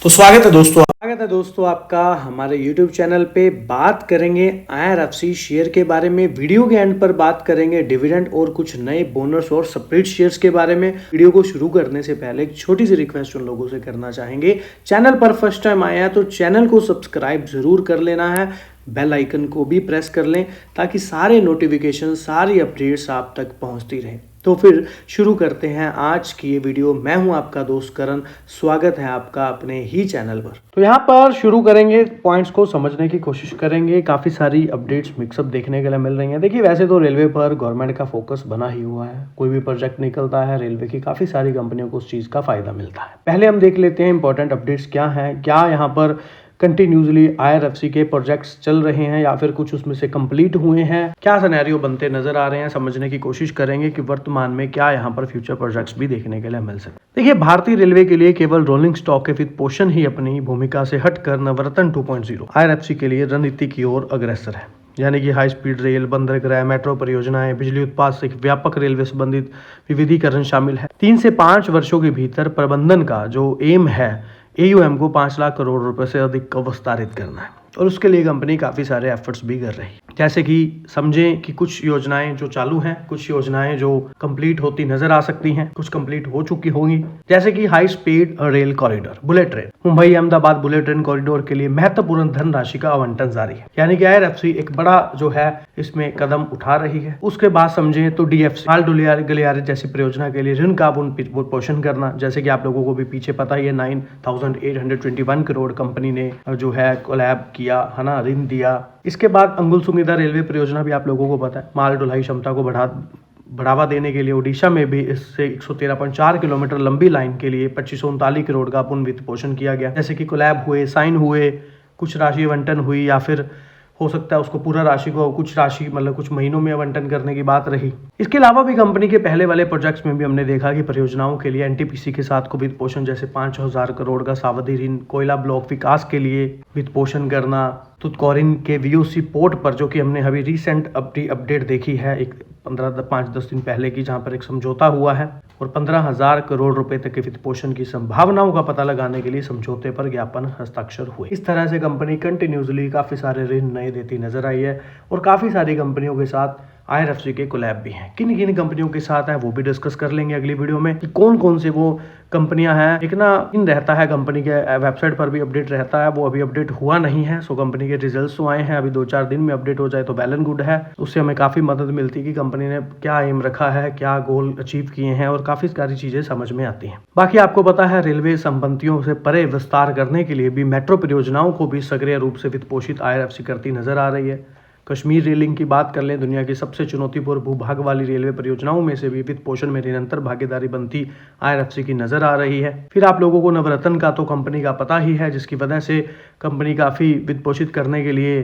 तो स्वागत है दोस्तों आपका हमारे YouTube चैनल पे। बात करेंगे IRFC शेयर के बारे में। वीडियो के एंड पर बात करेंगे डिविडेंड और कुछ नए बोनस और स्प्लिट शेयर्स के बारे में। वीडियो को शुरू करने से पहले एक छोटी सी रिक्वेस्ट उन लोगों से करना चाहेंगे, चैनल पर फर्स्ट टाइम आया है तो चैनल को सब्सक्राइब जरूर कर लेना है, बेल आइकन को भी प्रेस कर लें ताकि सारे नोटिफिकेशन सारी अपडेट्स आप तक पहुंचती रहें। तो फिर शुरू करते हैं आज की ये वीडियो। मैं हूं आपका दोस्त करण, स्वागत है आपका अपने ही चैनल पर। तो यहाँ पर शुरू करेंगे, पॉइंट्स को समझने की कोशिश करेंगे। काफ़ी सारी अपडेट्स मिक्सअप देखने के लिए मिल रही हैं। देखिए, वैसे तो रेलवे पर गवर्नमेंट का फोकस बना ही हुआ है। कोई भी प्रोजेक्ट निकलता है रेलवे की, काफ़ी सारी कंपनियों को उस चीज़ का फ़ायदा मिलता है। पहले हम देख लेते हैं इंपॉर्टेंट अपडेट्स क्या हैं। क्या यहाँ पर कंटिन्यूसली IRFC के प्रोजेक्ट्स चल रहे हैं या फिर कुछ उसमें से कंप्लीट हुए हैं, क्या सिनेरियो बनते नजर आ रहे हैं, समझने की कोशिश करेंगे कि वर्तमान में क्या यहाँ पर फ्यूचर प्रोजेक्ट्स भी देखने के लिए मिल सकते। देखिए, भारतीय रेलवे के लिए केवल रोलिंग स्टॉक के वित्त पोषण ही अपनी भूमिका से हटकर नवरत्न 2.0 IRFC के लिए रणनीति की ओर अग्रसर है। यानी कि हाई स्पीड रेल, बंदरगाह, मेट्रो परियोजनाएं, बिजली उत्पाद से व्यापक रेलवे संबंधित विविधीकरण शामिल है। 3 से 5 वर्षों के भीतर प्रबंधन का जो एम है, AUM को 5 लाख करोड़ रुपए से अधिक का विस्तारित करना है और उसके लिए कंपनी काफ़ी सारे एफर्ट्स भी कर रही है। जैसे कि समझें कि कुछ योजनाएं जो चालू हैं, कुछ योजनाएं जो कंप्लीट होती नजर आ सकती हैं, कुछ कंप्लीट हो चुकी होंगी। जैसे कि high speed rail corridor, bullet train, Mumbai Ahmedabad bullet train corridor के लिए महत्वपूर्ण धनराशि का आवंटन जारी है। यानी कि IRFC एक बड़ा जो है इसमें कदम उठा रही है। उसके बाद समझें तो DFC माल गलियारे जैसी परियोजना के लिए ऋण का पोषण करना। जैसे कि आप लोगों को भी पीछे पता ही है, 9,821 करोड़ कंपनी ने जो है कोलैब किया है ना, ऋण दिया। इसके बाद अंगुल सुंगीदा रेलवे परियोजना भी आप लोगों को पता है, माल ढुलाई क्षमता को बढ़ावा देने के लिए ओडिशा में भी इससे 113.4 किलोमीटर लंबी लाइन के लिए 2539 करोड़ का पुनः वित्त पोषण किया गया। जैसे कि कोलैब हुए, साइन हुए, कुछ राशि आवंटन हुई या फिर हो सकता है उसको पूरा राशि को कुछ राशि मतलब कुछ महीनों में आवंटन करने की बात रही। इसके अलावा भी कंपनी के पहले वाले प्रोजेक्ट्स में भी हमने देखा कि परियोजनाओं के लिए NTPC के साथ को वित्त पोषण, जैसे 5,000 करोड़ का सावधि ऋण, कोयला ब्लॉक विकास के लिए वित्त पोषण करना, तुतकोरिन के VOC पोर्ट पर, जो कि हमने अभी रिसेंट अपडेट देखी है एक 5-10 दिन पहले की, जहां पर एक समझौता हुआ है और 15,000 करोड़ रुपए तक के वित्त पोषण की संभावनाओं का पता लगाने के लिए समझौते पर ज्ञापन हस्ताक्षर हुए। इस तरह से कंपनी कंटिन्यूसली काफी सारे ऋण नए देती नजर आई है और काफी सारी कंपनियों के साथ IRFC के कोलैब भी हैं। किन किन कंपनियों के साथ है वो भी डिस्कस कर लेंगे अगली वीडियो में कि कौन कौन से वो कंपनियां हैं। एक ना इन रहता है, कंपनी के वेबसाइट पर भी अपडेट रहता है, वो अभी अपडेट हुआ नहीं है। सो कंपनी के रिजल्ट्स तो आए हैं, अभी 2-4 दिन में अपडेट हो जाए तो वेल एंड गुड है। उससे हमें काफी मदद मिलती है कि कंपनी ने क्या एम रखा है, क्या गोल अचीव किए हैं और काफी सारी चीजें समझ में आती हैं। बाकी आपको पता है, रेलवे संपत्तियों से परे विस्तार करने के लिए भी मेट्रो परियोजनाओं को भी सक्रिय रूप से वित्त पोषित IRFC करती नजर आ रही है। कश्मीर रेलिंग की बात कर लें, दुनिया की सबसे चुनौतीपूर्ण भूभाग वाली रेलवे परियोजनाओं में से भी वित्त पोषण में निरंतर भागीदारी बनती IRFC की नजर आ रही है। फिर आप लोगों को नवरत्न का तो कंपनी का पता ही है, जिसकी वजह से कंपनी काफी वित्त पोषित करने के लिए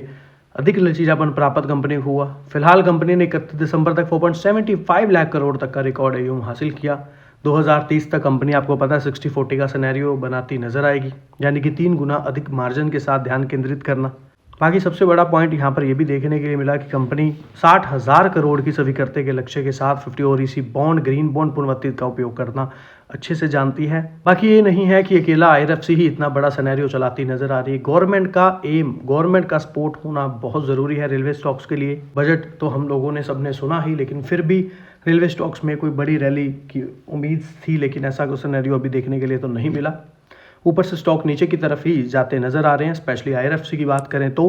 अधिक लचीलापन प्राप्त कंपनी हुआ। फिलहाल कंपनी ने 31 दिसंबर तक 4.75 लाख करोड़ तक का रिकॉर्ड AUM हासिल किया। 2030 तक कंपनी आपको पता है 60-40 का सिनेरियो बनाती नजर आएगी, यानी कि 3 गुना अधिक मार्जिन के साथ ध्यान केंद्रित करना। बाकी सबसे बड़ा पॉइंट यहाँ पर यह भी देखने के लिए मिला कि कंपनी 60,000 करोड़ की स्वीकृति के लक्ष्य के साथ 50 और EC बॉन्ड, ग्रीन बॉन्ड पुनर्वित्त का उपयोग करना अच्छे से जानती है। बाकी ये नहीं है कि अकेला IRFC ही इतना बड़ा सिनेरियो चलाती नजर आ रही है। गवर्नमेंट का एम, गवर्नमेंट का सपोर्ट होना बहुत जरूरी है रेलवे स्टॉक्स के लिए। बजट तो हम लोगों ने सबने सुना ही, लेकिन फिर भी रेलवे स्टॉक्स में कोई बड़ी रैली की उम्मीद थी, लेकिन ऐसा कोई सिनेरियो अभी देखने के लिए तो नहीं मिला। ऊपर से स्टॉक नीचे की तरफ ही जाते नजर आ रहे हैं। स्पेशली IRFC की बात करें तो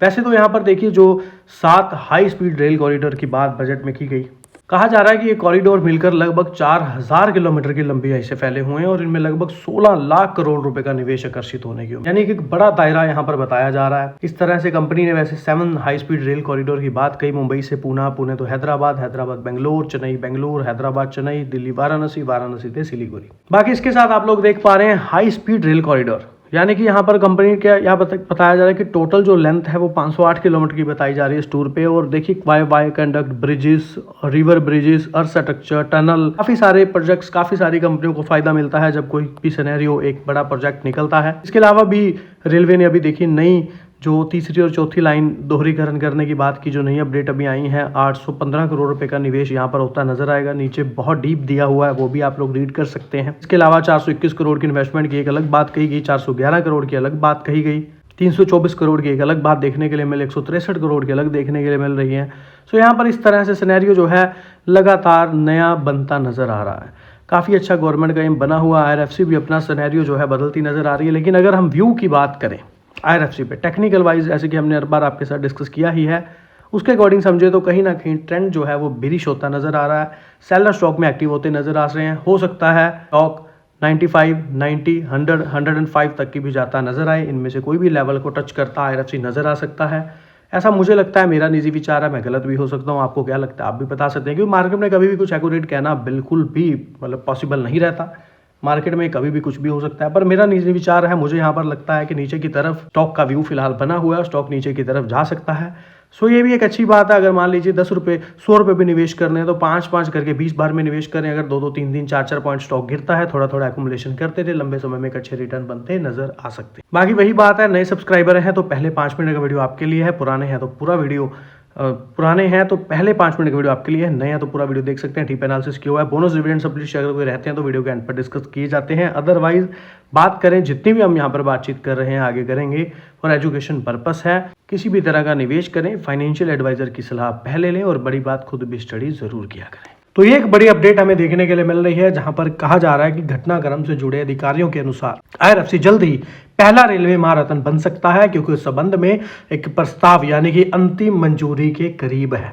वैसे तो यहाँ पर देखिए, जो 7 हाई स्पीड रेल कॉरिडोर की बात बजट में की गई, कहा जा रहा है कि ये कॉरिडोर मिलकर लगभग 4,000 किलोमीटर की लंबाई से फैले हुए हैं और इनमें लगभग 16 लाख करोड़ रुपए का निवेश आकर्षित होने की, यानी कि एक बड़ा दायरा यहाँ पर बताया जा रहा है। इस तरह से कंपनी ने वैसे 7 हाई स्पीड रेल कॉरिडोर की बात कही, मुंबई से पुणे, पुणे तो हैदराबाद, हैदराबाद बेंगलोर, चेन्नई बेंगलोर, हैदराबाद चेन्नई, दिल्ली वाराणसी, वाराणसी से सिलीगुड़ी। बाकी इसके साथ आप लोग देख पा रहे हैं हाई स्पीड रेल कॉरिडोर, यानी कि यहाँ पर कंपनी क्या यहाँ बताया जा रहा है कि टोटल जो लेंथ है वो 508 किलोमीटर की बताई जा रही है इस टूर पे। और देखिए, viaduct, bridges, river bridges, earth structure, tunnel, काफी सारे प्रोजेक्ट्स, काफी सारी कंपनियों को फायदा मिलता है जब कोई भी सिनेरियो एक बड़ा प्रोजेक्ट निकलता है। इसके अलावा भी रेलवे ने अभी देखिए नई जो तीसरी और चौथी लाइन दोहरीकरण करने की बात की, जो नई अपडेट अभी आई है, 815 करोड़ रुपए का निवेश यहाँ पर होता नजर आएगा। नीचे बहुत डीप दिया हुआ है, वो भी आप लोग रीड कर सकते हैं। इसके अलावा 421 करोड़ की इन्वेस्टमेंट की एक अलग बात कही गई, 411 करोड़ की अलग बात कही गई, 324 करोड़ की एक अलग बात देखने के लिए मिली, 163 करोड़ की अलग देखने के लिए मिल रही है। सो यहाँ पर इस तरह से सिनेरियो जो है लगातार नया बनता नजर आ रहा है। काफ़ी अच्छा गवर्नमेंट का एम बना हुआ, IRFC भी अपना सिनेरियो जो है बदलती नजर आ रही है। लेकिन अगर हम व्यू की बात करें IRFC पे टेक्निकल वाइज, जैसे कि हमने हर बार आपके साथ डिस्कस किया ही है, उसके अकॉर्डिंग समझे तो कहीं ना कहीं ट्रेंड जो है वो बेरिश होता नजर आ रहा है। सेलर स्टॉक में एक्टिव होते नजर आ रहे हैं। हो सकता है स्टॉक 95, 90, 100, 105 तक की भी जाता नजर आए। इनमें से कोई भी लेवल को टच करता IRFC नजर आ सकता है, ऐसा मुझे लगता है। मेरा निजी विचार है, मैं गलत भी हो सकता हूँ। आपको क्या लगता है आप भी बता सकते हैं, क्योंकि मार्केट में कभी भी कुछ एक्यूरेट कहना बिल्कुल भी मतलब पॉसिबल नहीं रहता। मार्केट में कभी भी कुछ भी हो सकता है, पर मेरा निजी विचार है, मुझे यहाँ पर लगता है कि नीचे की तरफ स्टॉक का व्यू फिलहाल बना हुआ है, स्टॉक नीचे की तरफ जा सकता है। सो ये भी एक अच्छी बात है। अगर मान लीजिए 10 रुपये 100 रुपये भी निवेश करने हैं तो 5-5 करके 20 बार में निवेश करें। अगर 2-2, 3-3, 4-4 पॉइंट स्टॉक गिरता है, थोड़ा थोड़ा एक्युमुलेशन करते थे, लंबे समय में एक अच्छे रिटर्न बनते नजर आ सकते हैं। बाकी वही बात है, नए सब्सक्राइबर हैं तो पहले 5 मिनट का वीडियो आपके लिए है, पुराने हैं तो पूरा वीडियो पुराने हैं तो पहले 5 मिनट का वीडियो आपके लिए है, नए हैं तो पूरा वीडियो देख सकते हैं। डीप एनालिसिस किया हुआ है, बोनस डिविडेंड सब्सिडी अगर कोई रहते हैं तो वीडियो के एंड पर डिस्कस किए जाते हैं। अदरवाइज बात करें जितनी भी हम यहाँ पर बातचीत कर रहे हैं, आगे करेंगे और एजुकेशन पर्पस है। किसी भी तरह का निवेश करें, फाइनेंशियल एडवाइजर की सलाह पहले लें और बड़ी बात खुद भी स्टडी जरूर किया करें। तो ये एक बड़ी अपडेट हमें देखने के लिए मिल रही है, जहां पर कहा जा रहा है कि घटनाक्रम से जुड़े अधिकारियों के अनुसार IRFC जल्द ही पहला रेलवे महारत्न बन सकता है, क्योंकि उस संबंध में एक प्रस्ताव यानी कि अंतिम मंजूरी के करीब है।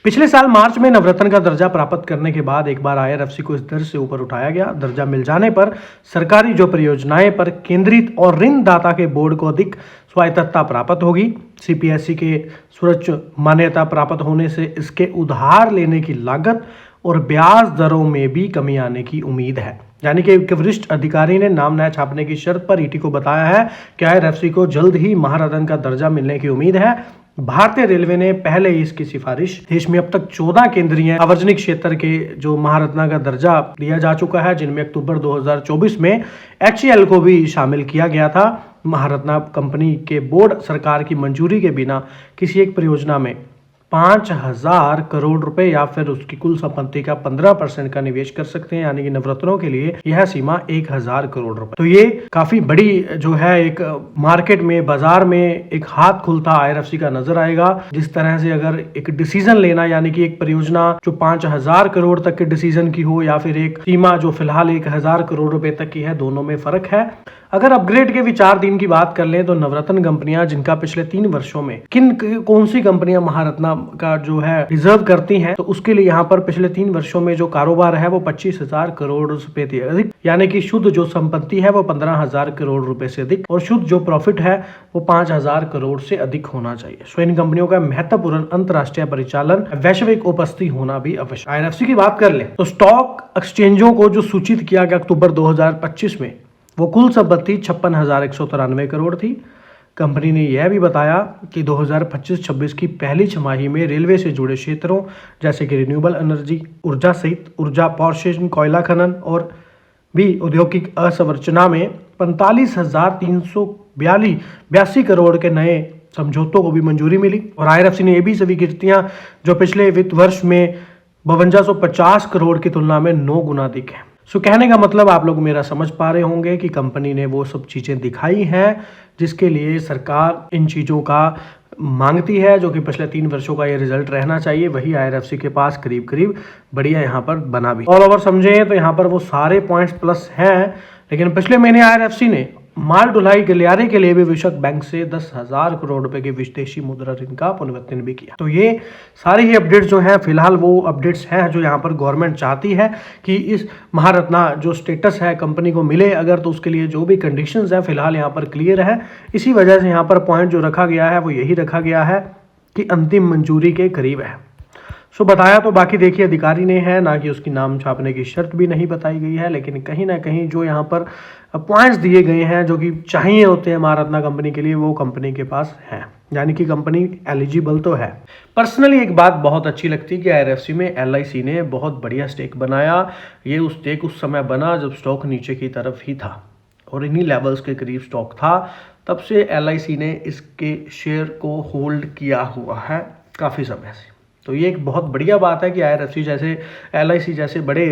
पिछले साल मार्च में नवरत्न का दर्जा प्राप्त करने के बाद एक बार IRFC को इस दर से ऊपर उठाया गया। दर्जा मिल जाने पर सरकारी जो परियोजनाएं पर केंद्रित और ऋणदाता के बोर्ड को अधिक स्वायत्तता प्राप्त होगी। CPSE के सुरक्षा मान्यता प्राप्त होने से इसके उधार लेने की लागत और ब्याज दरों में भी कमी आने की उम्मीद है। यानी कि एक वरिष्ठ अधिकारी ने नाम न छापने की शर्त पर ET को बताया है कि IRFC को जल्द ही महारत्न का दर्जा मिलने की उम्मीद है। भारतीय रेलवे ने पहले ही इसकी सिफारिश, देश में अब तक 14 केंद्रीय सार्वजनिक क्षेत्र के जो महारत्न का दर्जा दिया जा चुका है, जिनमें अक्टूबर 2024 में HAL को भी शामिल किया गया था। महारत्न कंपनी के बोर्ड सरकार की मंजूरी के बिना किसी एक परियोजना में 5,000 करोड़ रुपए या फिर उसकी कुल संपत्ति का 15% का निवेश कर सकते हैं, यानी कि नवरत्नों के लिए यह सीमा 1,000 करोड़ रुपए। तो ये काफी बड़ी जो है एक मार्केट में, बाजार में एक हाथ खुलता IRFC का नजर आएगा। जिस तरह से अगर एक डिसीजन लेना, यानी कि एक परियोजना जो 5,000 करोड़ तक के डिसीजन की हो या फिर एक सीमा जो फिलहाल 1,000 करोड़ रुपए तक की है, दोनों में फर्क है। अगर अपग्रेड के विचार दिन की बात कर लें तो नवरत्न कंपनियां जिनका पिछले 3 वर्षों में कौन सी कंपनियां महारत्न का जो है रिजर्व करती हैं, तो उसके लिए यहाँ पर पिछले 3 वर्षों में जो कारोबार है वो 25,000 करोड़ रुपए से अधिक, यानी कि शुद्ध जो संपत्ति है वो 15,000 करोड़ रुपए से अधिक और शुद्ध जो प्रॉफिट है वो 5,000 करोड़ से अधिक होना चाहिए। सो इन कंपनियों का महत्वपूर्ण अंतरराष्ट्रीय परिचालन, वैश्विक उपस्थिति होना भी आवश्यक। IRFC की बात कर ले तो स्टॉक एक्सचेंजों को जो सूचित किया गया अक्टूबर 2025 में, वो कुल संपत्ति 56,193 करोड़ थी। कंपनी ने यह भी बताया कि 2025-26 की पहली छमाही में रेलवे से जुड़े क्षेत्रों जैसे कि रिन्यूएबल एनर्जी, ऊर्जा सहित ऊर्जा पावर स्टेशन, कोयला खनन और भी औद्योगिक अवसंरचना में 45,382 करोड़ के नए समझौतों को भी मंजूरी मिली। और IRFC ने ये भी स्वीकृतियां जो पिछले वित्त वर्ष में 5250 करोड़ की तुलना में 9 गुना अधिक है। सो कहने का मतलब आप लोग मेरा समझ पा रहे होंगे कि कंपनी ने वो सब चीज़ें दिखाई हैं जिसके लिए सरकार इन चीज़ों का मांगती है, जो कि पिछले 3 वर्षों का ये रिजल्ट रहना चाहिए। वही IRFC के पास करीब करीब बढ़िया यहाँ पर बना भी। ऑल ओवर समझे तो यहाँ पर वो सारे पॉइंट्स प्लस हैं। लेकिन पिछले महीने IRFC ने माल ढुलाई गलियारे के लिए भी विश्व बैंक से 10,000 करोड़ रुपए के विदेशी मुद्रा ऋण का पुनर्वितरण भी किया। तो ये सारे ही अपडेट्स जो हैं फिलहाल वो अपडेट्स हैं जो यहाँ पर गवर्नमेंट चाहती है कि इस महारत्न जो स्टेटस है कंपनी को मिले। अगर तो उसके लिए जो भी कंडीशंस हैं फिलहाल यहाँ पर क्लियर है। इसी वजह से यहाँ पर पॉइंट जो रखा गया है वो यही रखा गया है कि अंतिम मंजूरी के करीब है। सो बताया तो बाकी देखिए अधिकारी ने है, ना कि उसकी नाम छापने की शर्त भी नहीं बताई गई है। लेकिन कहीं ना कहीं जो यहाँ पर पॉइंट्स दिए गए हैं जो कि चाहिए होते हैं महारत्न कंपनी के लिए, वो कंपनी के पास है, यानी कि कंपनी एलिजिबल तो है। पर्सनली एक बात बहुत अच्छी लगती है कि IRFC में LIC ने बहुत बढ़िया स्टेक बनाया। ये उस स्टेक उस समय बना जब स्टॉक नीचे की तरफ ही था और इन्हीं लेवल्स के करीब स्टॉक था। तब से LIC ने इसके शेयर को होल्ड किया हुआ है काफ़ी समय से। तो ये एक बहुत बढ़िया बात है कि IRFC जैसे LIC जैसे बड़े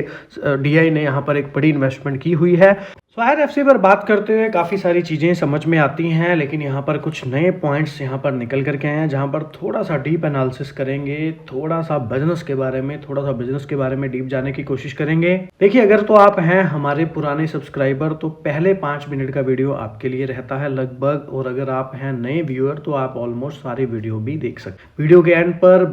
DI ने यहाँ पर एक बड़ी इन्वेस्टमेंट की हुई है। तो IRFC पर बात करते हुए काफ़ी सारी चीज़ें समझ में आती हैं, लेकिन यहाँ पर कुछ नए पॉइंट्स यहाँ पर निकल करके आए हैं जहाँ पर थोड़ा सा डीप एनालिसिस करेंगे, थोड़ा सा बिजनेस के बारे में डीप जाने की कोशिश करेंगे। देखिए, अगर तो आप हैं हमारे पुराने सब्सक्राइबर तो पहले 5 मिनट का वीडियो आपके लिए रहता है लगभग, और अगर आप हैं नए व्यूअर तो आप ऑलमोस्ट सारे वीडियो भी देख सकते। वीडियो के एंड पर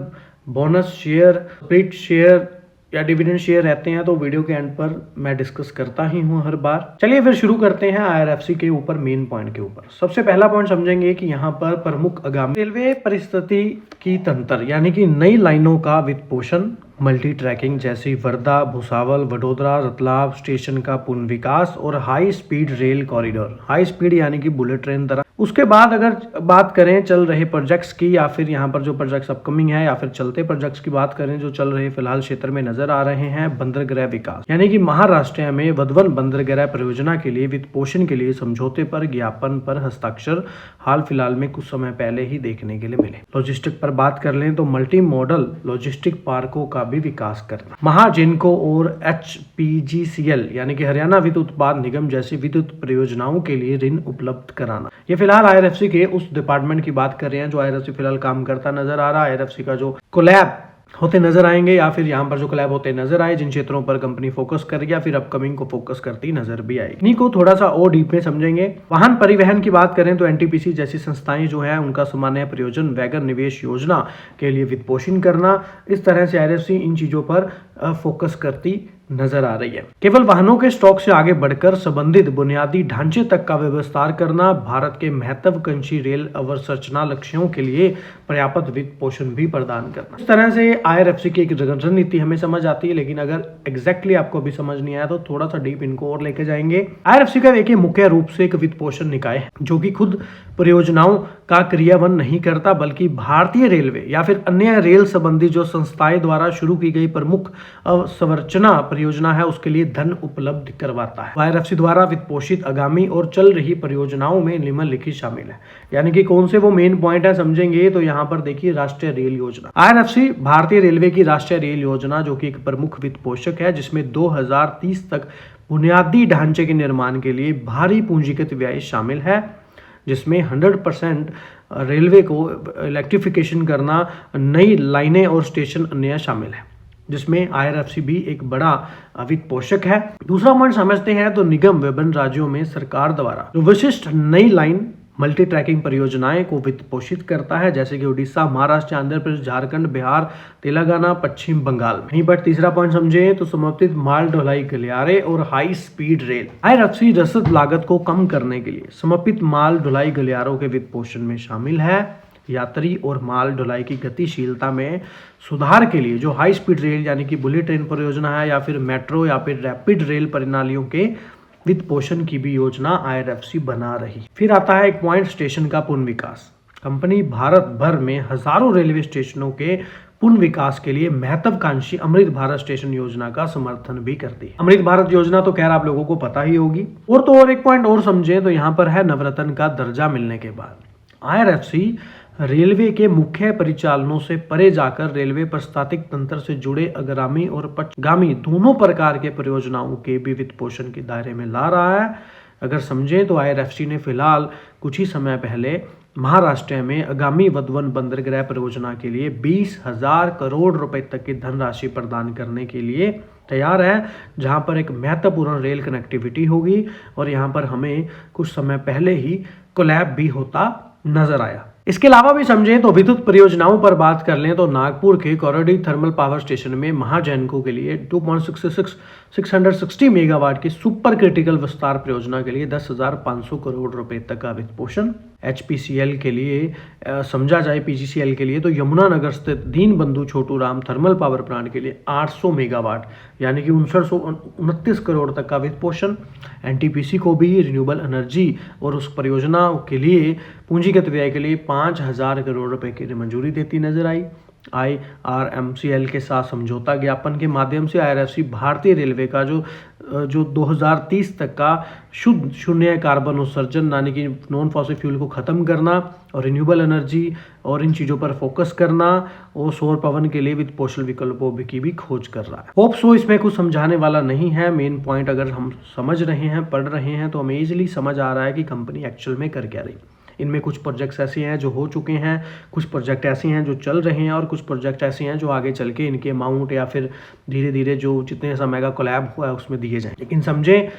बोनस शेयर, स्प्लिट शेयर या डिविडेंड शेयर रहते हैं, तो वीडियो के एंड पर मैं डिस्कस करता ही हूं हर बार। चलिए फिर शुरू करते हैं IRFC के ऊपर, मेन पॉइंट के ऊपर। सबसे पहला पॉइंट समझेंगे कि यहाँ पर प्रमुख आगामी रेलवे परिस्थिति की तंत्र यानी कि नई लाइनों का वित्त पोषण, मल्टी ट्रैकिंग जैसी वर्धा, भुसावल, वडोदरा, रतलाम स्टेशन का पुनर्विकास और high speed rail corridor, high speed यानी कि बुलेट ट्रेन तरह। उसके बाद अगर बात करें चल रहे प्रोजेक्ट्स की, या फिर यहाँ पर जो प्रोजेक्ट्स अपकमिंग है या फिर चलते प्रोजेक्ट्स की बात करें जो चल रहे फिलहाल क्षेत्र में नजर आ रहे हैं, बंदरगाह विकास यानी कि महाराष्ट्र में वधवन बंदरगाह परियोजना के लिए वित्त पोषण के लिए समझौते पर ज्ञापन पर हस्ताक्षर हाल फिलहाल में कुछ समय पहले ही देखने के लिए मिले। लॉजिस्टिक पर बात कर लें तो मल्टी मॉडल लॉजिस्टिक पार्कों का भी विकास करना, महाजेनको और HPGCL यानी कि हरियाणा विद्युत उत्पाद निगम जैसी विद्युत परियोजनाओं के लिए ऋण उपलब्ध कराना। ये फिलहाल IRFC के उस डिपार्टमेंट की बात कर रहे हैं जो IRFC फिलहाल काम करता नजर आ रहा है। IRFC का जो कोलैब होते नजर आएंगे या फिर यहाँ पर जो कोलैब होते नजर आए, जिन क्षेत्रों पर कंपनी फोकस कर या फिर अपकमिंग को फोकस करती नजर भी आएगी। इन्हीं को थोड़ा सा और डीप में समझेंगे। वाहन परिवहन की बात करें तो NTPC जैसी संस्थाएं जो है उनका सामान्य प्रयोजन वैगन निवेश योजना के लिए वित्त पोषण करना, इस तरह से IRFC इन चीजों पर फोकस करती नजर आ रही है। केवल वाहनों के स्टॉक से आगे बढ़कर संबंधित बुनियादी ढांचे तक का विस्तार करना, भारत के महत्वाकांक्षी रेल अवसंरचना लक्ष्यों के लिए पर्याप्त वित्त पोषण भी प्रदान करना। इस तरह से IRFC की एक रणनीति हमें समझ आती है, लेकिन अगर एग्जैक्टली आपको भी समझ नहीं आया तो थोड़ा सा डीप इनको और लेके जाएंगे। IRFC का देखिए मुख्य रूप से एक वित्त पोषण निकाय है जो कि खुद परियोजनाओं का क्रियान्वयन नहीं करता, बल्कि भारतीय रेलवे या फिर अन्य रेल संबंधी जो संस्थाएं द्वारा शुरू की गई प्रमुख अवसंरचना परियोजना है उसके लिए धन उपलब्ध करवाता है। IRFC द्वारा वित्त पोषित आगामी और चल रही परियोजनाओं में निम्नलिखित शामिल है, यानी कि कौन से वो मेन पॉइंट है समझेंगे तो यहाँ पर देखिए राष्ट्रीय रेल योजना। IRFC भारतीय रेलवे की राष्ट्रीय रेल योजना जो कि एक प्रमुख वित्त पोषक है, जिसमें 2030 तक बुनियादी ढांचे के निर्माण के लिए भारी पूंजीगत व्यय शामिल है, जिसमें 100% रेलवे को इलेक्ट्रिफिकेशन करना, नई लाइनें और स्टेशन अन्य शामिल है, जिसमें IRFC भी एक बड़ा वित्त पोषक है। दूसरा पॉइंट समझते हैं तो निगम विभिन्न राज्यों में सरकार द्वारा जो विशिष्ट नई लाइन मल्टी ट्रैकिंग परियोजनाएं को वित्त पोषित करता है, जैसे कि उड़ीसा, महाराष्ट्र, आंध्र प्रदेश, झारखंड, बिहार, तेलंगाना, पश्चिम बंगाल में। यहीं पर तीसरा पॉइंट समझे तो समर्पित माल ढुलाई गलियारे और हाई स्पीड रेल। IRFC रसद लागत को कम करने के लिए समर्पित माल ढुलाई गलियारों के वित्त पोषण में शामिल है। यात्री और माल ढुलाई की गतिशीलता में सुधार के लिए जो हाई स्पीड रेल यानी कि बुलेट ट्रेन परियोजना है या फिर मेट्रो या फिर रैपिड रेल प्रणालियों के वित्त पोषण की भी योजना IRFC बना रही। फिर आता है एक पॉइंट स्टेशन का पुनर्विकास। कंपनी भारत भर में हजारों रेलवे स्टेशनों के पुनर्विकास के लिए महत्वाकांक्षी अमृत भारत स्टेशन योजना का समर्थन भी करती है। अमृत भारत योजना तो खैर आप लोगों को पता ही होगी। और तो और एक पॉइंट और समझे तो यहाँ पर है नवरत्न का दर्जा मिलने के बाद IRFC रेलवे के मुख्य परिचालनों से परे जाकर रेलवे प्रशासनिक तंत्र से जुड़े अग्रामी और पश्चिमगामी दोनों प्रकार के परियोजनाओं के भी वित्त पोषण के दायरे में ला रहा है। अगर समझें तो IRFC ने फिलहाल कुछ ही समय पहले महाराष्ट्र में आगामी वधवन बंदरगाह परियोजना के लिए 20,000 करोड़ रुपए तक की धनराशि प्रदान करने के लिए तैयार है, जहां पर एक महत्वपूर्ण रेल कनेक्टिविटी होगी। और यहां पर हमें कुछ समय पहले ही कोलैब भी होता नजर आया। इसके अलावा भी समझें तो विद्युत परियोजनाओं पर बात कर लें तो नागपुर के कोराडी थर्मल पावर स्टेशन में महाजेनको के लिए 660 मेगावाट की सुपर क्रिटिकल विस्तार परियोजना के लिए 10,500 करोड़ रुपए तक का वित्त पोषण। HPCL के लिए समझा जाए PGCL के लिए तो यमुनानगर स्थित दीन बंधु Chhotu Ram thermal power plant के लिए 800 मेगावाट यानी कि 6929 करोड़ तक का वित्त पोषण। NTPC को भी रिन्यूएबल एनर्जी और उस परियोजना के लिए पूंजीगत व्यय के लिए 5,000 करोड़ रुपए की मंजूरी देती नजर आई। IRMCL के साथ समझौता ज्ञापन के माध्यम से IRFC भारतीय रेलवे का जो 2030 तक का शुद्ध शून्य कार्बन उत्सर्जन यानी कि नॉन फॉसिल फ्यूल को ख़त्म करना और रिन्यूएबल एनर्जी और इन चीज़ों पर फोकस करना और सौर पवन के लिए वित्त पोषण विकल्पों की भी खोज कर रहा है। होप सो इसमें कुछ समझाने वाला नहीं है। मेन पॉइंट अगर हम समझ रहे हैं, पढ़ रहे हैं, तो हमें ईजिली समझ आ रहा है कि कंपनी एक्चुअल में कर क्या रही। इनमें कुछ प्रोजेक्ट्स ऐसे हैं जो हो चुके हैं, कुछ प्रोजेक्ट ऐसे हैं जो चल रहे हैं और कुछ प्रोजेक्ट ऐसे हैं जो आगे चल के इनके अमाउंट या फिर धीरे धीरे जो जितने समय का कोलैब हुआ है उसमें दिए जाएं। लेकिन समझें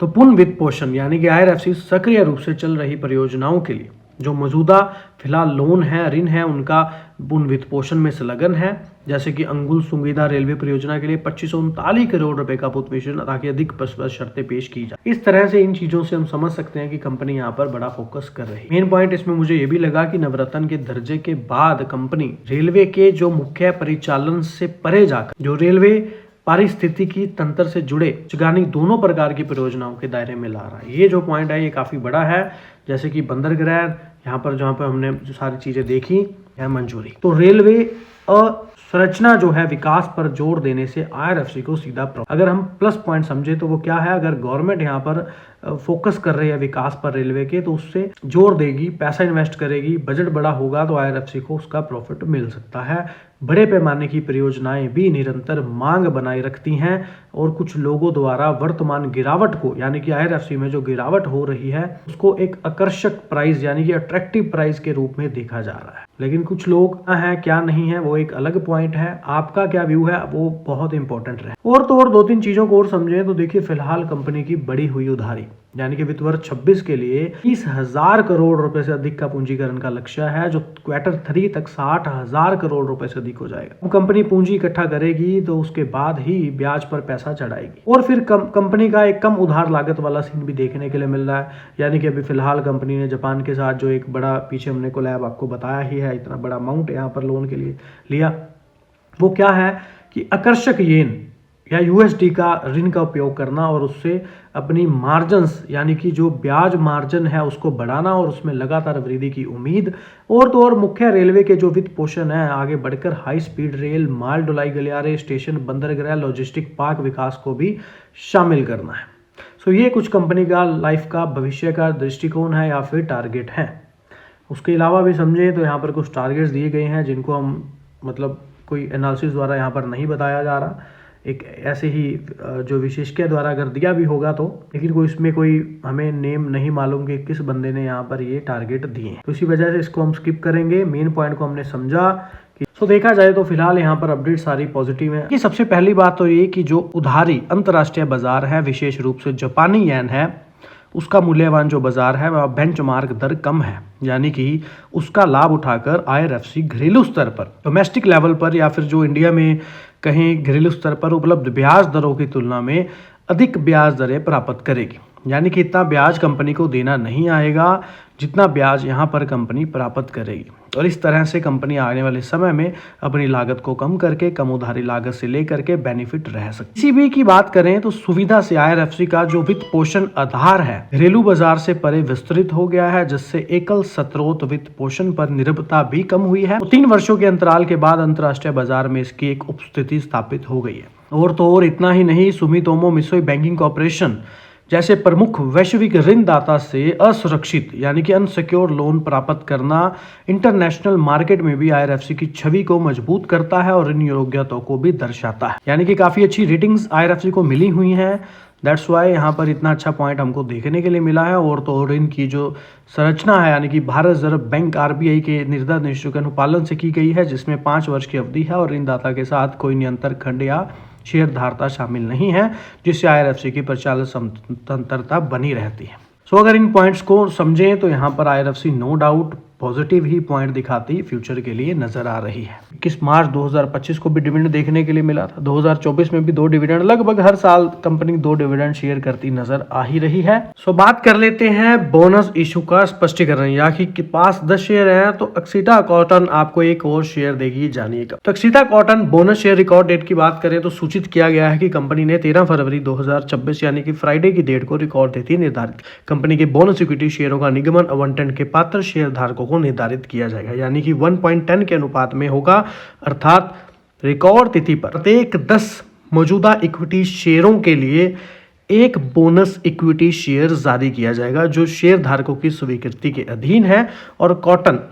तो पूर्ण वित्त पोषण यानी कि IRFC सक्रिय रूप से चल रही परियोजनाओं के लिए जो मौजूदा फिलहाल लोन है, ऋण है, उनका पूर्ण वित्त पोषण में संलग्न है। जैसे कि अंगुल सुविधा रेलवे परियोजना के लिए 2539 करोड़ रुपए का पोषण ताकि अधिक शर्तें पेश की जाए। इस तरह से इन चीजों से हम समझ सकते हैं कि कंपनी यहाँ पर बड़ा फोकस कर रही है। मेन पॉइंट इसमें मुझे ये भी लगा कि नवरत्न के दर्जे के बाद कंपनी रेलवे के जो मुख्य परिचालन से परे जाकर जो रेलवे पारिस्थितिकी तंत्र से जुड़े यानी दोनों प्रकार की परियोजनाओं के दायरे में ला रहा है। ये जो पॉइंट है ये काफी बड़ा है। जैसे कि बंदरगाह यहाँ पर जहाँ पर हमने जो सारी चीजें देखी है मंजूरी, तो रेलवे संरचना जो है विकास पर जोर देने से IRFC को सीधा अगर हम प्लस पॉइंट समझे तो वो क्या है, अगर गवर्नमेंट यहाँ पर फोकस कर रही है विकास पर रेलवे के तो उससे जोर देगी, पैसा इन्वेस्ट करेगी, बजट बड़ा होगा तो IRFC को उसका प्रॉफिट मिल सकता है। बड़े पैमाने की परियोजनाएं भी निरंतर मांग बनाए रखती हैं और कुछ लोगों द्वारा वर्तमान गिरावट को यानी कि IRFC में जो गिरावट हो रही है उसको एक आकर्षक प्राइस यानी कि अट्रैक्टिव प्राइस के रूप में देखा जा रहा है। लेकिन कुछ लोग है क्या नहीं है वो एक अलग पॉइंट है। आपका क्या व्यू है वो बहुत इंपॉर्टेंट रहे। और तो और दो तीन चीजों को और समझें तो देखिए फिलहाल कंपनी की बढ़ी हुई उधारी यानी कि वित्त वर्ष 26 के लिए 30,000 करोड़ रुपए से अधिक का पूंजीकरण का लक्ष्य है जो Q3 तक 60,000 करोड़ रुपए से अधिक हो जाएगा। अब कंपनी पूंजी इकट्ठा करेगी तो उसके बाद ही ब्याज पर पैसा चढ़ाएगी और फिर कंपनी का एक कम उधार लागत वाला सीन भी देखने के लिए मिल रहा है। यानी कि अभी फिलहाल कंपनी ने जापान के साथ जो एक बड़ा पीछे हमने कोलैब आपको बताया ही है, इतना बड़ा अमाउंट यहाँ पर लोन के लिए लिया, वो क्या है कि आकर्षक येन या USD का ऋण का उपयोग करना और उससे अपनी मार्जिन्स यानी कि जो ब्याज मार्जिन है उसको बढ़ाना और उसमें लगातार वृद्धि की उम्मीद। और तो और मुख्य रेलवे के जो वित्त पोषण है आगे बढ़कर हाई स्पीड रेल, माल ढुलाई गलियारे, स्टेशन, बंदरगाह, लॉजिस्टिक पार्क विकास को भी शामिल करना है। सो ये कुछ कंपनी का लाइफ का भविष्य का दृष्टिकोण है या फिर टारगेट है। उसके अलावा भी समझें तो यहाँ पर कुछ टारगेट्स दिए गए हैं जिनको हम मतलब कोई एनालिसिस द्वारा यहाँ पर नहीं बताया जा रहा, एक ऐसे ही जो विशेषज्ञ द्वारा अगर दिया भी होगा तो, लेकिन कोई इसमें कोई हमें नेम नहीं मालूम कि किस बंदे ने यहाँ पर ये टारगेट दिए, तो इसी वजह से इसको हम स्किप करेंगे। मेन पॉइंट को हमने समझा कि तो देखा जाए तो फिलहाल यहाँ पर अपडेट सारी पॉजिटिव है। कि सबसे पहली बात तो ये कि जो उधारी अंतर्राष्ट्रीय बाजार है विशेष रूप से जापानी येन है उसका मूल्यवान जो बाजार है वह बेंचमार्क दर कम है, यानी कि उसका लाभ उठाकर IRFC घरेलू स्तर पर डोमेस्टिक लेवल पर या फिर जो इंडिया में कहीं घरेलू स्तर पर उपलब्ध ब्याज दरों की तुलना में अधिक ब्याज दरें प्राप्त करेगी। यानी कि इतना ब्याज कंपनी को देना नहीं आएगा जितना ब्याज यहाँ पर कंपनी प्राप्त करेगी और इस तरह से कंपनी आने वाले समय में अपनी लागत को कम करके कम उधारी लागत से लेकर के बेनिफिट रह सकती है। ECB की बात करें तो सुविधा से IRFC का जो वित्त पोषण आधार है घरेलू बाजार से परे विस्तृत हो गया है जिससे एकल स्रोत वित्त पोषण पर निर्भरता भी कम हुई है। 3 वर्षों के अंतराल के बाद अंतर्राष्ट्रीय बाजार में इसकी एक उपस्थिति स्थापित हो गई है। और तो और इतना ही नहीं, सुमितोमो मित्सुई बैंकिंग कॉर्पोरेशन जैसे प्रमुख वैश्विक ऋणदाता से असुरक्षित यानी कि अनसिक्योर लोन प्राप्त करना इंटरनेशनल मार्केट में भी IRFC की छवि को मजबूत करता है और ऋण योग्यता को भी दर्शाता है। यानी कि काफी अच्छी रेटिंग्स IRFC को मिली हुई हैं। दैट्स वाई यहाँ पर इतना अच्छा पॉइंट हमको देखने के लिए मिला है। और तो और इनकी जो संरचना है यानी कि भारत रिजर्व बैंक RBI के निर्देशों के अनुपालन से की गई है जिसमें 5 वर्ष की अवधि है और ऋणदाता के साथ कोई नियंत्रण खंड या शेयर धारता शामिल नहीं है जिससे IRFC की परिचालन स्वतंत्रता बनी रहती है। सो अगर इन पॉइंट्स को समझें तो यहाँ पर IRFC नो डाउट पॉजिटिव ही पॉइंट दिखाती फ्यूचर के लिए नजर आ रही है। 21 मार्च 2025 को भी डिविडेंड देखने के लिए मिला था। 2024 में भी 2 डिविडेंड, लगभग हर साल कंपनी 2 डिविडेंड शेयर करती नजर आ ही रही है। सो बात कर लेते हैं बोनस इशू का स्पष्टीकरण। यानी कि पास 10 शेयर हैं तो अक्सीटा कॉटन आपको एक और शेयर देगी, जानिएगा। तो Axita cotton bonus share record date की बात करें तो सूचित किया गया है कि कंपनी ने 13 फरवरी 2026 यानी कि फ्राइडे की डेट को रिकॉर्ड देती निर्धारित कंपनी के बोनस इक्विटी शेयरों का निगमन आवंटन के पात्र शेयर धारकों को निर्धारित किया जाएगा, यानी कि 1.10 के अनुपात में होगा, अर्थात रिकॉर्ड तिथि पर प्रत्येक 10 मौजूदा इक्विटी शेयरों के लिए एक बोनस इक्विटी शेयर जारी किया जाएगा जो शेयर धारकों की स्वीकृति के अधीन है। और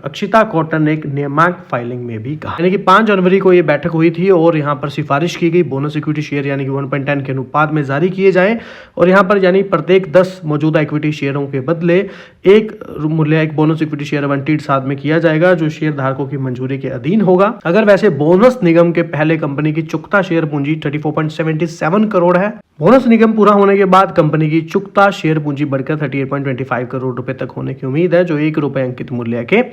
अक्षिता कॉटन एक नियामक फाइलिंग में भी कहा, यानी कि 5 जनवरी को ये बैठक हुई थी और यहाँ पर सिफारिश की गई बोनस इक्विटी शेयर यानी कि 1.10 के अनुपात में जारी किए जाएं। और यहाँ पर यानी प्रत्येक 10 मौजूदा इक्विटी शेयरों के बदले एक बोनस इक्विटी शेयर आवंटित साथ में किया जाएगा जो शेयर धारकों की मंजूरी के अधीन होगा। अगर वैसे बोनस निगम के पहले कंपनी की चुकता शेयर पूंजी 34.77 करोड़ है। बोनस निगम पूरा होने के बाद कंपनी की चुकता शेयर पूंजी बढ़कर 38.25 करोड़ रुपए तक होने की उम्मीद है, जो ₹1 अंकित मूल्य के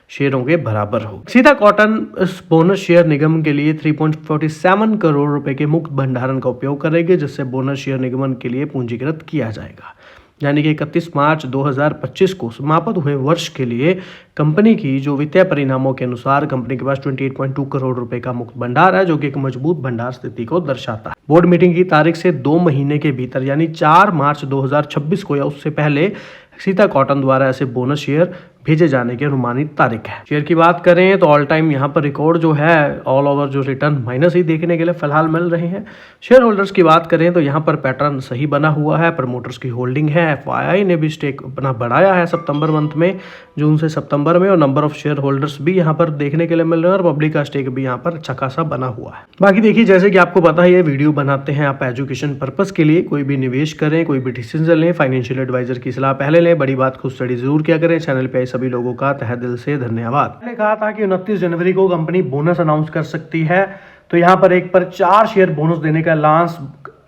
शेयरों के बराबर हो। अक्षिता कॉटन इस बोनस शेयर निगम के लिए 3.47 करोड़ रुपए के मुक्त भंडारण का उपयोग करेगी, जिससे बोनस शेयर निगम के लिए पूंजीकृत किया जाएगा। यानी कि 31 मार्च 2025 को समाप्त हुए वर्ष के लिए कंपनी की जो वित्तीय परिणामों के अनुसार कंपनी के पास 28.2 करोड़ रुपए का मुक्त भंडार है, जो कि एक मजबूत भंडार स्थिति को दर्शाता है। बोर्ड मीटिंग की तारीख से 2 महीने के भीतर यानी 4 मार्च 2026 को या उससे पहले अक्षिता कॉटन द्वारा ऐसे बोनस शेयर भेजे जाने की अनुमानित तारीख है। शेयर की बात करें तो ऑल टाइम यहाँ पर रिकॉर्ड जो है ऑल ओवर जो रिटर्न माइनस ही देखने के लिए फिलहाल मिल रहे हैं। शेयर होल्डर्स की बात करें तो यहाँ पर पैटर्न सही बना हुआ है। प्रमोटर्स की होल्डिंग है। FII ने भी स्टेक अपना बढ़ाया है सितंबर मंथ में, जून से सितंबर में, और नंबर ऑफ शेयर होल्डर्स भी यहाँ पर देखने के लिए मिल रहे हैं और पब्लिक का स्टेक भी यहाँ पर अच्छा खासा बना हुआ है। बाकी देखिए, जैसे कि आपको पता है ये वीडियो बनाते हैं आप एजुकेशन पर्पस के लिए। कोई भी निवेश करें, कोई भी डिसीजन लें, फाइनेंशियल एडवाइजर की सलाह पहले लें। बड़ी बात खुद स्टडी जरूर किया करें। चैनल पे आए सभी लोगों का तहे दिल से धन्यवाद। मैंने कहा था कि 29 जनवरी को कंपनी बोनस अनाउंस कर सकती है, तो यहाँ पर 1 पर 4 शेयर बोनस देने का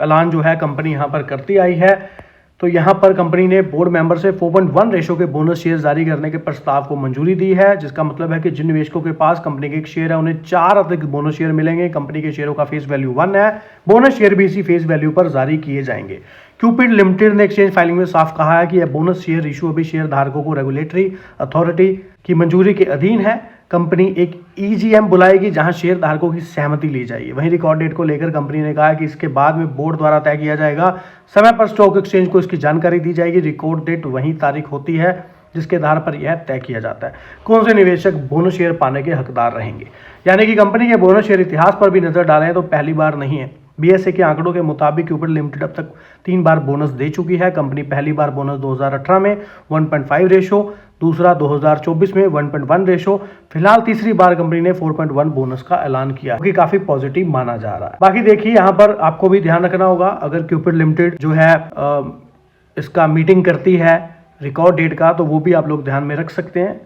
ऐलान जो है कंपनी यहाँ पर करती आई है। तो यहाँ पर कंपनी ने बोर्ड मेंबर से 4.1 रेशो के बोनस शेयर जारी करने के प्रस्ताव को मंजूरी दी है, जिसका मतलब है कि जिन निवेशकों के पास कंपनी के एक शेयर है उन्हें 4 अतिरिक्त बोनस शेयर मिलेंगे। कंपनी के शेयरों का फेस वैल्यू 1 है। बोनस शेयर भी इसी फेस वैल्यू पर जारी किए जाएंगे। क्यूपिड लिमिटेड ने एक्सचेंज फाइलिंग में साफ कहा है कि यह बोनस शेयर इशू अभी शेयर धारकों को रेगुलेटरी अथॉरिटी की मंजूरी के अधीन है। कंपनी एक EGM बुलाएगी जहां शेयर धारकों की सहमति ली जाएगी। वहीं रिकॉर्ड डेट को लेकर कंपनी ने कहा है कि इसके बाद में बोर्ड द्वारा तय किया जाएगा। समय पर स्टॉक एक्सचेंज को इसकी जानकारी दी जाएगी। रिकॉर्ड डेट वही तारीख होती है जिसके आधार पर यह तय किया जाता है कौन से निवेशक बोनस शेयर पाने के हकदार रहेंगे। यानी कि कंपनी के बोनस शेयर इतिहास पर भी नजर डालें तो पहली बार नहीं है। BSE के आंकड़ों के मुताबिक क्यूपिड लिमिटेड अब तक 3 बार बोनस दे चुकी है। कंपनी पहली बार बोनस 2018 में 1.5 रेशो, दूसरा 2024 में 1.1 रेशो, फिलहाल तीसरी बार कंपनी ने 4.1 बोनस का ऐलान किया, जो कि काफी पॉजिटिव माना जा रहा है। बाकी देखिए, यहाँ पर आपको भी ध्यान रखना होगा, अगर क्यूपिड लिमिटेड जो है इसका मीटिंग करती है रिकॉर्ड डेट का, तो वो भी आप लोग ध्यान में रख सकते हैं।